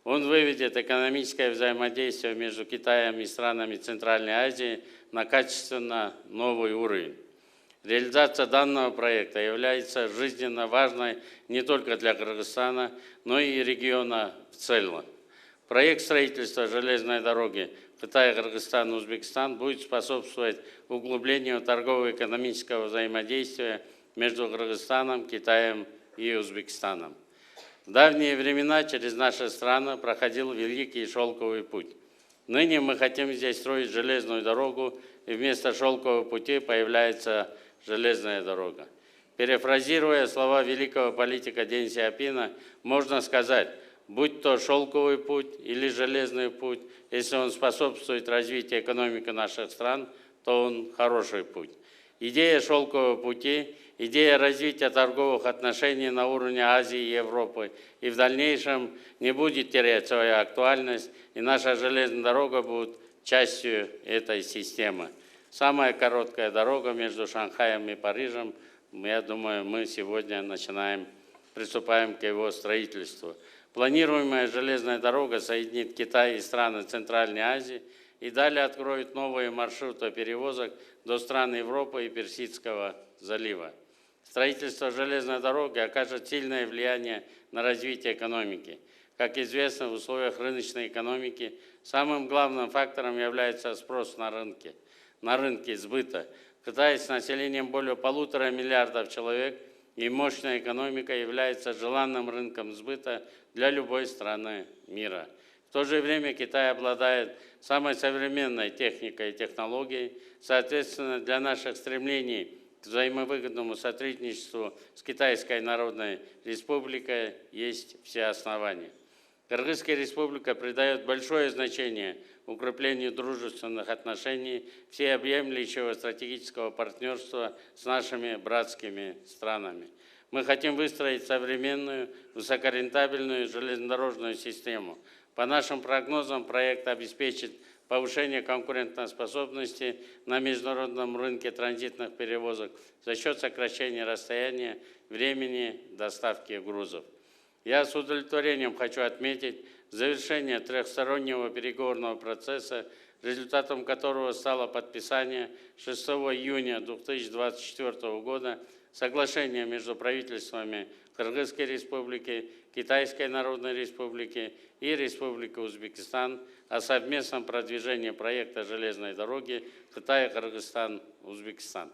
Он выведет экономическое взаимодействие между Китаем и странами Центральной Азии на качественно новый уровень. Реализация данного проекта является жизненно важной не только для Кыргызстана, но и региона в целом. Проект строительства железной дороги Китай, Кыргызстан, Узбекистан будет способствовать углублению торгово-экономического взаимодействия между Кыргызстаном, Китаем и Узбекистаном. В давние времена через наши страны проходил Великий Шелковый путь. Ныне мы хотим здесь строить железную дорогу, и вместо шелкового пути появляется железная дорога. Перефразируя слова великого политика Дэн Сяопина, можно сказать, будь то шелковый путь или железный путь, если он способствует развитию экономики наших стран, то он хороший путь. Идея шелкового пути, идея развития торговых отношений на уровне Азии и Европы и в дальнейшем не будет терять свою актуальность, и наша железная дорога будет частью этой системы. Самая короткая дорога между Шанхаем и Парижем, я думаю, мы сегодня приступаем к его строительству. Планируемая железная дорога соединит Китай и страны Центральной Азии и далее откроет новые маршруты перевозок до стран Европы и Персидского залива. Строительство железной дороги окажет сильное влияние на развитие экономики. Как известно, в условиях рыночной экономики самым главным фактором является спрос на рынке сбыта. Китай с населением более 1,5 миллиарда человек и мощная экономика является желанным рынком сбыта для любой страны мира. В то же время Китай обладает самой современной техникой и технологией. Соответственно, для наших стремлений к взаимовыгодному сотрудничеству с Китайской Народной Республикой есть все основания. Кыргызская республика придает большое значение укреплению дружественных отношений, всеобъемлющего стратегического партнерства с нашими братскими странами. Мы хотим выстроить современную, высокорентабельную железнодорожную систему. По нашим прогнозам, проект обеспечит повышение конкурентоспособности на международном рынке транзитных перевозок за счет сокращения расстояния, времени доставки грузов. Я с удовлетворением хочу отметить завершение трехстороннего переговорного процесса, результатом которого стало подписание 6 июня 2024 года соглашения между правительствами Кыргызской Республики, Китайской Народной Республики и Республики Узбекистан о совместном продвижении проекта железной дороги Китай-Кыргызстан-Узбекистан.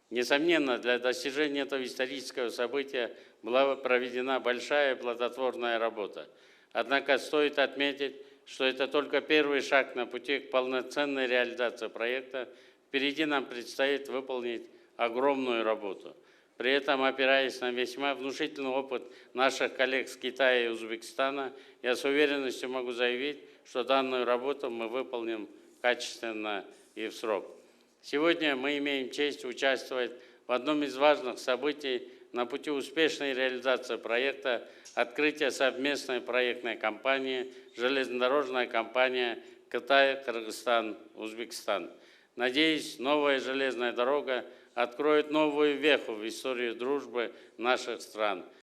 Несомненно, для достижения этого исторического события была проведена большая плодотворная работа. Однако стоит отметить, что это только первый шаг на пути к полноценной реализации проекта. Впереди нам предстоит выполнить огромную работу. При этом, опираясь на весьма внушительный опыт наших коллег с Китая и Узбекистана, я с уверенностью могу заявить, что данную работу мы выполним качественно и в срок. Сегодня мы имеем честь участвовать в одном из важных событий на пути успешной реализации проекта открытия совместной проектной компании «Железнодорожная компания Китай, Кыргызстан, Узбекистан». Надеюсь, новая железная дорога откроет новую веху в истории дружбы наших стран.